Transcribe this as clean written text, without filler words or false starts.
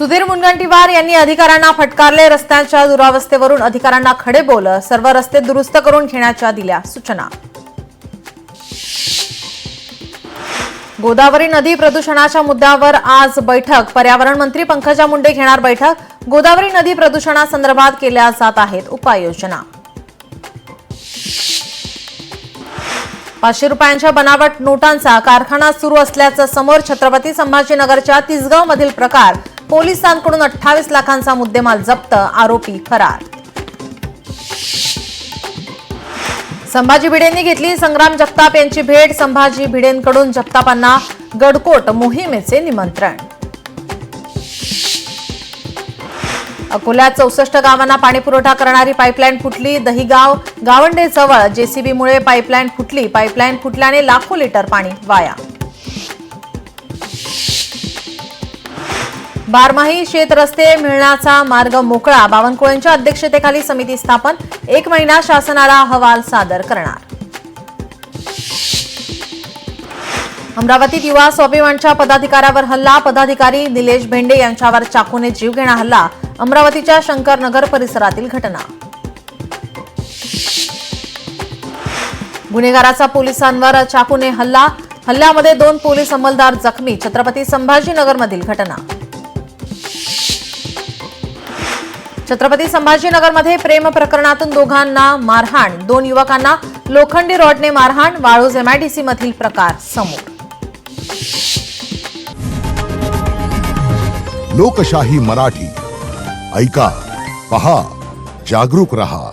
सुधीर मुनगंटीवार यांनी अधिकाऱ्यांना फटकारले। रस्त्यांच्या दुरावस्थेवरून अधिकाऱ्यांना खडेबोल, सर्व रस्ते दुरुस्त करून घेण्याच्या दिल्या सूचना। गोदावरी नदी प्रदूषणाच्या मुद्द्यावर आज बैठक, पर्यावरण मंत्री पंकजा मुंडे घेणार बैठक। गोदावरी नदी प्रदूषणासंदर्भात केल्या जात आहेत उपाययोजना। 500 रुपयांच्या बनावट नोटांचा कारखाना सुरू असल्याचं समोर। छत्रपती संभाजीनगरच्या तिसगावमधील प्रकार, पोलिसांकडून 28 लाखांचा मुद्देमाल जप्त, आरोपी फरार। संभाजी भिडेंनी घेतली संग्राम जगताप यांची भेट। संभाजी भिडेंकडून जगतापांना गडकोट मोहिमेचे निमंत्रण। अकोल्यात 64 गावांना पाणीपुरवठा करणारी पाईपलाईन फुटली। दहिगाव गावंडे जवळ जेसीबीमुळे पाईपलाईन फुटली। पाईपलाईन फुटल्याने लाखो लिटर पाणी वाया। बारमाही शेत रस्ते मिळण्याचा मार्ग मोकळा, बावनकुळेंच्या अध्यक्षतेखाली समिती स्थापन। 1 महिना शासनाला अहवाल सादर करणार। अमरावतीत युवा स्वाभिमानच्या पदाधिकाऱ्यावर हल्ला, पदाधिकारी निलेश भेंडे यांच्यावर चाकूने जीवघेणा हल्ला। अमरावतीच्या शंकरनगर परिसरातील घटना। गुन्हेगाराचा पोलिसांवर चाकूने हल्ला, हल्ल्यामध्ये 2 पोलीस अंमलदार जखमी। छत्रपती संभाजीनगरमधील घटना। छत्रपती संभाजीनगरमध्ये प्रेम प्रकरणातून दोघांना मारहाण, 2 युवकांना लोखंडी रॉडने मारहाण। वाळूज MIDC मधील प्रकार समोर। लोकशाही मराठी ऐका, पहा, जागरूक रहा।